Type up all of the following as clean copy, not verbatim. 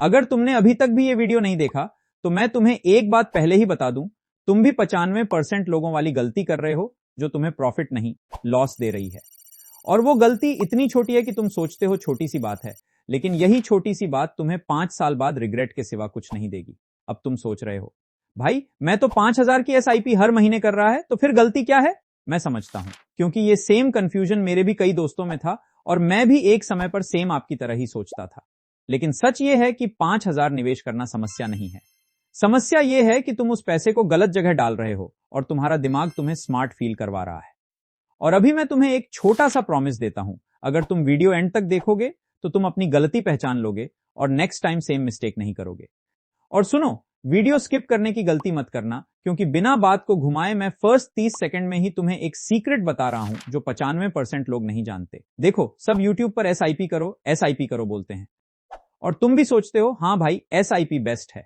अगर तुमने अभी तक भी ये वीडियो नहीं देखा तो मैं तुम्हें एक बात पहले ही बता दूं, तुम भी 95% लोगों वाली गलती कर रहे हो जो तुम्हें प्रॉफिट नहीं लॉस दे रही है। और वो गलती इतनी छोटी है कि तुम सोचते हो छोटी सी बात है, लेकिन यही छोटी सी बात तुम्हें 5 साल बाद रिग्रेट के सिवा कुछ नहीं देगी। अब तुम सोच रहे हो भाई मैं तो 5,000 की एसआईपी हर महीने कर रहा है, तो फिर गलती क्या है? मैं समझता हूं, क्योंकि ये सेम कंफ्यूजन मेरे भी कई दोस्तों में था और मैं भी एक समय पर सेम आपकी तरह ही सोचता था। लेकिन सच ये है कि 5,000 निवेश करना समस्या नहीं है। समस्या यह है कि तुम उस पैसे को गलत जगह डाल रहे हो और तुम्हारा दिमाग तुम्हें स्मार्ट फील करवा रहा है। और अभी मैं तुम्हें एक छोटा सा प्रॉमिस देता हूं, अगर तुम वीडियो एंड तक देखोगे तो तुम अपनी गलती पहचान लोगे और नेक्स्ट टाइम सेम मिस्टेक नहीं करोगे। और सुनो, वीडियो स्किप करने की गलती मत करना, क्योंकि बिना बात को घुमाए मैं फर्स्ट 30 सेकंड में ही तुम्हें एक सीक्रेट बता रहा हूं जो 95% लोग नहीं जानते। देखो, सब यूट्यूब पर एसआईपी करो बोलते हैं और तुम भी सोचते हो हाँ भाई एसआईपी बेस्ट है।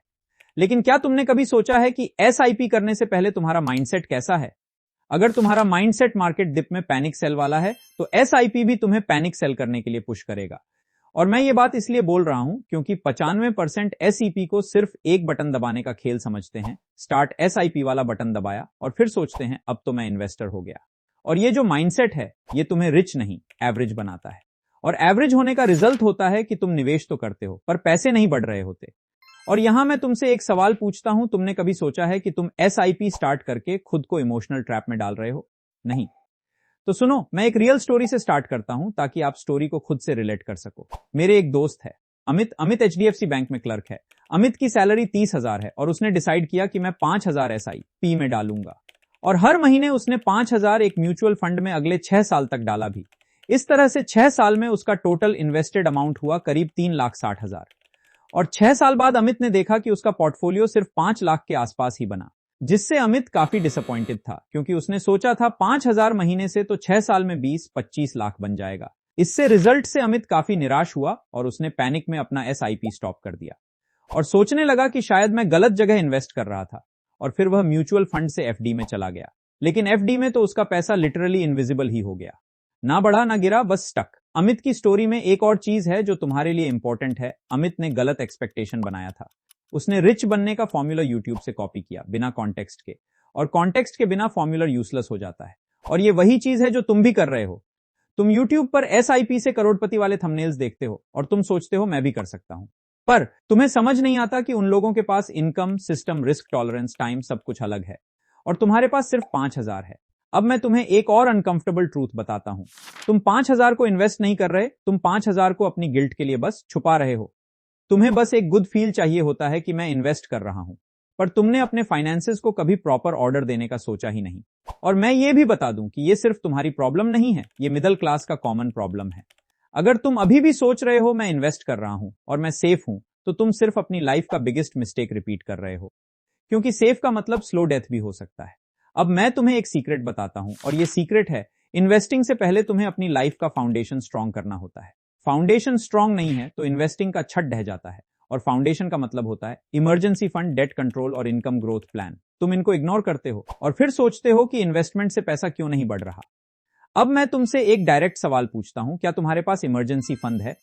लेकिन क्या तुमने कभी सोचा है कि एसआईपी करने से पहले तुम्हारा माइंडसेट कैसा है? अगर तुम्हारा माइंडसेट मार्केट डिप में पैनिक सेल वाला है तो एसआईपी भी तुम्हें पैनिक सेल करने के लिए पुश करेगा। और मैं ये बात इसलिए बोल रहा हूं क्योंकि 95% एसईपी को सिर्फ एक बटन दबाने का खेल समझते हैं। स्टार्ट एसआईपी वाला बटन दबाया और फिर सोचते हैं अब तो मैं इन्वेस्टर हो गया। और ये जो माइंडसेट है ये तुम्हें रिच नहीं एवरेज बनाता है। और एवरेज होने का रिजल्ट होता है कि तुम निवेश तो करते हो पर पैसे नहीं बढ़ रहे होते। और यहां मैं तुमसे एक सवाल पूछता हूं, तुमने कभी सोचा है कि तुम एसआईपी स्टार्ट करके खुद को इमोशनल ट्रैप में डाल रहे हो? नहीं। तो सुनो, मैं एक रियल स्टोरी से स्टार्ट करता हूं ताकि आप स्टोरी को खुद से रिलेट कर सको। मेरे एक दोस्त है अमित एचडीएफसी बैंक में क्लर्क है। अमित की सैलरी 30,000 है और उसने डिसाइड किया कि मैं 5,000 एसआईपी में डालूंगा। और हर महीने उसने 5,000 एक म्यूचुअल फंड में अगले 6 साल तक डाला भी। इस तरह से 6 साल में उसका टोटल इन्वेस्टेड अमाउंट हुआ करीब 3,60,000। और 6 साल बाद अमित ने देखा कि उसका पोर्टफोलियो सिर्फ 5 लाख के आसपास ही बना, जिससे अमित काफी डिसअपॉइंटेड था, क्योंकि उसने सोचा था 5,000 महीने से तो 6 साल में 20-25 लाख बन जाएगा। इससे रिजल्ट से अमित काफी निराश हुआ और उसने पैनिक में अपना एसआईपी स्टॉप कर दिया और सोचने लगा कि शायद मैं गलत जगह इन्वेस्ट कर रहा था। और फिर वह म्यूचुअल फंड से एफडी में चला गया, लेकिन एफडी में तो उसका पैसा लिटरली इनविजिबल ही हो गया, ना बढ़ा ना गिरा, बस स्टक। अमित की स्टोरी में एक और चीज है जो तुम्हारे लिए इंपॉर्टेंट है। अमित ने गलत एक्सपेक्टेशन बनाया था। उसने रिच बनने का फॉर्मूला यूट्यूब से कॉपी किया बिना कॉन्टेक्स्ट के, और कॉन्टेक्स्ट के बिना फॉर्मूला यूजलेस हो जाता है। और ये वही चीज है जो तुम भी कर रहे हो। तुम यूट्यूब पर एसआईपी से करोड़पति वाले थंबनेल्स देखते हो और तुम सोचते हो मैं भी कर सकता हूं, पर तुम्हें समझ नहीं आता कि उन लोगों के पास income, system, risk tolerance, time सब कुछ अलग है और तुम्हारे पास सिर्फ 5,000 है। अब मैं तुम्हें एक और अनकंफर्टेबल ट्रूथ बताता हूं। तुम 5,000 को इन्वेस्ट नहीं कर रहे, तुम 5,000 को अपनी गिल्ट के लिए बस छुपा रहे हो। तुम्हें बस एक गुड फील चाहिए होता है कि मैं इन्वेस्ट कर रहा हूं, पर तुमने अपने फाइनेंसेस को कभी प्रॉपर ऑर्डर देने का सोचा ही नहीं। और मैं ये भी बता दूं कि ये सिर्फ तुम्हारी प्रॉब्लम नहीं है, ये मिडिल क्लास का कॉमन प्रॉब्लम है। अगर तुम अभी भी सोच रहे हो मैं इन्वेस्ट कर रहा हूं और मैं सेफ हूं, तो तुम सिर्फ अपनी लाइफ का बिगेस्ट मिस्टेक रिपीट कर रहे हो, क्योंकि सेफ का मतलब स्लो डेथ भी हो सकता है। अब मैं तुम्हें एक सीक्रेट बताता हूं और ये सीक्रेट है, इन्वेस्टिंग से पहले तुम्हें अपनी लाइफ का फाउंडेशन स्ट्रांग करना होता है। फाउंडेशन स्ट्रांग नहीं है तो इन्वेस्टिंग का छत ढह जाता है। और फाउंडेशन का मतलब होता है इमरजेंसी फंड, डेट कंट्रोल और इनकम ग्रोथ प्लान। तुम इनको इग्नोर करते हो और फिर सोचते हो कि इन्वेस्टमेंट से पैसा क्यों नहीं बढ़ रहा। अब मैं तुमसे एक डायरेक्ट सवाल पूछता हूं, क्या तुम्हारे पास इमरजेंसी फंड है?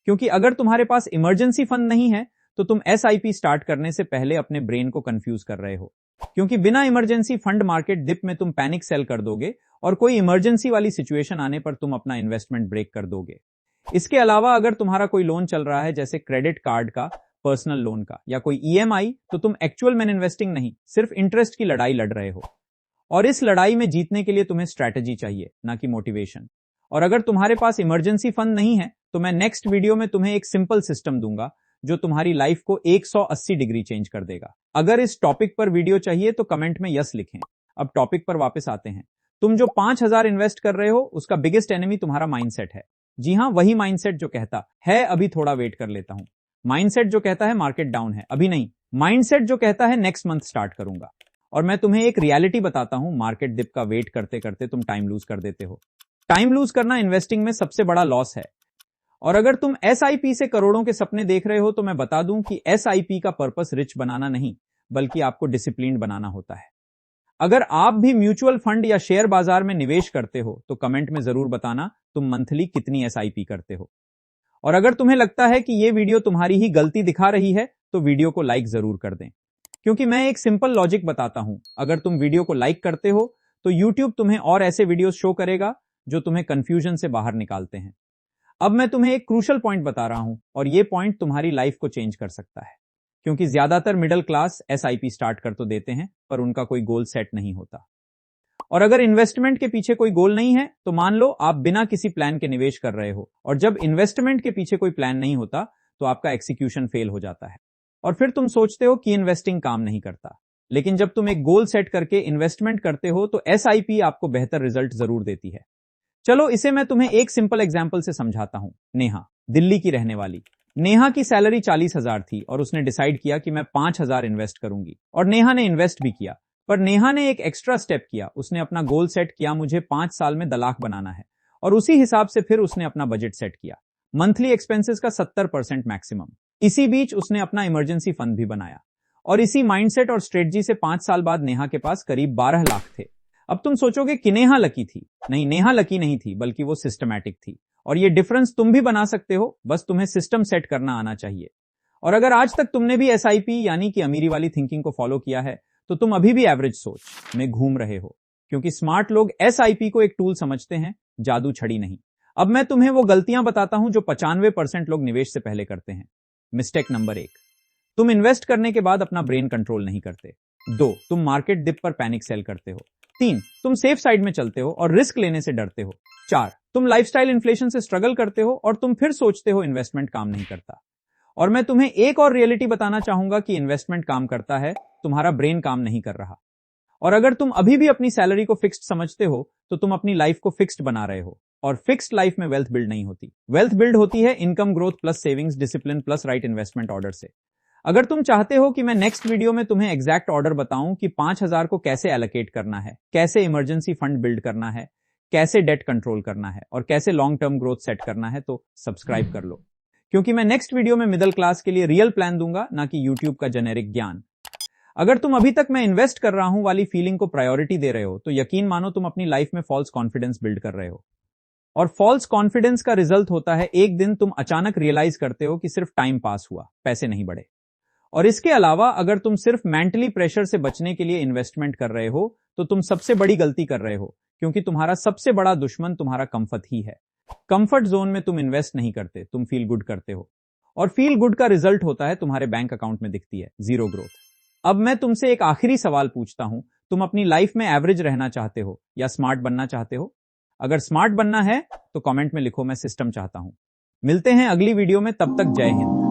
क्योंकि अगर तुम्हारे पास इमरजेंसी फंड नहीं है तो तुम एसआईपी स्टार्ट करने से पहले अपने ब्रेन को कंफ्यूज कर रहे हो, क्योंकि बिना इमरजेंसी फंड मार्केट डिप में तुम पैनिक सेल कर दोगे और कोई इमरजेंसी वाली सिचुएशन आने पर तुम अपना इन्वेस्टमेंट ब्रेक कर दोगे। इसके अलावा अगर तुम्हारा कोई लोन चल रहा है, जैसे क्रेडिट कार्ड का, पर्सनल लोन का या कोई ईएमआई, तो तुम एक्चुअल में इन्वेस्टिंग नहीं, सिर्फ इंटरेस्ट की लड़ाई लड़ रहे हो। और इस लड़ाई में जीतने के लिए तुम्हें स्ट्रैटेजी चाहिए, ना कि मोटिवेशन। और अगर तुम्हारे पास इमरजेंसी फंड नहीं है तो मैं नेक्स्ट वीडियो में तुम्हें एक सिंपल सिस्टम दूंगा जो तुम्हारी लाइफ को 180 डिग्री चेंज कर देगा। अगर इस टॉपिक पर वीडियो चाहिए तो कमेंट में यस लिखें। अब टॉपिक पर वापस आते हैं। तुम जो 5,000 इन्वेस्ट कर रहे हो उसका बिगेस्ट एनिमी तुम्हारा माइंडसेट है। जी हां, वही माइंडसेट जो कहता है अभी थोड़ा वेट कर लेता हूं, माइंडसेट जो कहता है मार्केट डाउन है अभी नहीं, माइंडसेट जो कहता है नेक्स्ट मंथ स्टार्ट करूंगा। और मैं तुम्हें एक रियलिटी बताता हूं, मार्केट डिप का वेट करते करते तुम टाइम लूज कर देते हो। टाइम लूज करना इन्वेस्टिंग में सबसे बड़ा लॉस है। और अगर तुम एसआईपी से करोड़ों के सपने देख रहे हो तो मैं बता दूं कि एसआईपी का पर्पस रिच बनाना नहीं, बल्कि आपको डिसिप्लिन बनाना होता है। अगर आप भी म्यूचुअल फंड या शेयर बाजार में निवेश करते हो तो कमेंट में जरूर बताना तुम मंथली कितनी एसआईपी करते हो। और अगर तुम्हें लगता है कि ये वीडियो तुम्हारी ही गलती दिखा रही है तो वीडियो को लाइक जरूर कर दें, क्योंकि मैं एक सिंपल लॉजिक बताता हूं। अगर तुम वीडियो को लाइक करते हो तो यूट्यूब तुम्हें और ऐसे वीडियोस शो करेगा जो तुम्हें कंफ्यूजन से बाहर निकालते हैं। अब मैं तुम्हें एक क्रूशल पॉइंट बता रहा हूं और ये पॉइंट तुम्हारी लाइफ को चेंज कर सकता है, क्योंकि ज्यादातर मिडिल क्लास एसआईपी स्टार्ट कर तो देते हैं पर उनका कोई गोल सेट नहीं होता। और अगर इन्वेस्टमेंट के पीछे कोई गोल नहीं है तो मान लो आप बिना किसी प्लान के निवेश कर रहे हो, और जब इन्वेस्टमेंट के पीछे कोई प्लान नहीं होता तो आपका एक्सिक्यूशन फेल हो जाता है और फिर तुम सोचते हो कि इन्वेस्टिंग काम नहीं करता। लेकिन जब तुम एक गोल सेट करके इन्वेस्टमेंट करते हो तो एसआईपी आपको बेहतर रिजल्ट जरूर देती है। चलो इसे मैं तुम्हें एक सिंपल एग्जाम्पल से समझाता हूं। नेहा, दिल्ली की रहने वाली। नेहा की सैलरी 40,000 थी और उसने डिसाइड किया कि मैं 5,000 इन्वेस्ट करूंगी, और नेहा ने इन्वेस्ट भी किया। पर नेहा ने एक एक्स्ट्रा स्टेप किया, उसने अपना गोल सेट किया, मुझे 5 साल में 1 लाख बनाना है, और उसी हिसाब से फिर उसने अपना बजट सेट किया, मंथली एक्सपेंसेस का 70% मैक्सिमम। इसी बीच उसने अपना इमरजेंसी फंड भी बनाया, और इसी माइंडसेट और स्ट्रेटजी से 5 साल बाद नेहा के पास करीब 12 लाख थे। अब तुम सोचोगे कि नेहा लकी थी। नहीं, नेहा लकी नहीं थी, बल्कि वो सिस्टमैटिक थी, और ये डिफरेंस तुम भी बना सकते हो, बस तुम्हें सिस्टम सेट करना आना चाहिए। और अगर आज तक तुमने भी एसआईपी यानी कि अमीरी वाली थिंकिंग को फॉलो किया है तो तुम अभी भी एवरेज सोच में घूम रहे हो, क्योंकि स्मार्ट लोग एसआईपी को एक टूल समझते हैं, जादू छड़ी नहीं। अब मैं तुम्हें वो गलतियां बताता हूं जो 95% लोग निवेश से पहले करते हैं। मिस्टेक नंबर 1, तुम इन्वेस्ट करने के बाद अपना ब्रेन कंट्रोल नहीं करते। 2, तुम मार्केट डिप पर पैनिक सेल करते हो। 3, तुम सेफ साइड में चलते हो और रिस्क लेने से डरते हो। 4, तुम लाइफस्टाइल इन्फ्लेशन से स्ट्रगल करते हो और तुम फिर सोचते हो इन्वेस्टमेंट काम नहीं करता। और मैं तुम्हें एक और रियलिटी बताना चाहूंगा कि इन्वेस्टमेंट काम करता है, तुम्हारा ब्रेन काम नहीं कर रहा। और अगर तुम अभी भी अपनी सैलरी को फिक्स्ड समझते हो तो तुम अपनी लाइफ को फिक्स्ड बना रहे हो, और फिक्स्ड लाइफ में वेल्थ बिल्ड नहीं होती। वेल्थ बिल्ड होती है income growth plus savings discipline plus right investment order से। अगर तुम चाहते हो कि मैं नेक्स्ट वीडियो में तुम्हें एग्जैक्ट ऑर्डर बताऊं कि 5,000 को कैसे एलोकेट करना है, कैसे इमरजेंसी फंड बिल्ड करना है, कैसे डेट कंट्रोल करना है और कैसे लॉन्ग टर्म ग्रोथ सेट करना है, तो सब्सक्राइब कर लो, क्योंकि मैं नेक्स्ट वीडियो में मिडिल क्लास के लिए रियल प्लान दूंगा, ना कि यूट्यूब का जेनेरिक ज्ञान। अगर तुम अभी तक मैं इन्वेस्ट कर रहा हूं वाली फीलिंग को प्रायोरिटी दे रहे हो तो यकीन मानो तुम अपनी लाइफ में फॉल्स कॉन्फिडेंस बिल्ड कर रहे हो, और फॉल्स कॉन्फिडेंस का रिजल्ट होता है एक दिन तुम अचानक रियलाइज करते हो कि सिर्फ टाइम पास हुआ, पैसे नहीं बढ़े। और इसके अलावा अगर तुम सिर्फ मेंटली प्रेशर से बचने के लिए इन्वेस्टमेंट कर रहे हो तो तुम सबसे बड़ी गलती कर रहे हो, क्योंकि तुम्हारा सबसे बड़ा दुश्मन तुम्हारा कंफर्ट ही है। कंफर्ट जोन में तुम इन्वेस्ट नहीं करते, तुम फील गुड करते हो, और फील गुड का रिजल्ट होता है तुम्हारे बैंक अकाउंट में दिखती है जीरो ग्रोथ। अब मैं तुमसे एक आखिरी सवाल पूछता हूं, तुम अपनी लाइफ में एवरेज रहना चाहते हो या स्मार्ट बनना चाहते हो? अगर स्मार्ट बनना है तो कमेंट में लिखो मैं सिस्टम चाहता हूं। मिलते हैं अगली वीडियो में, तब तक जय हिंद।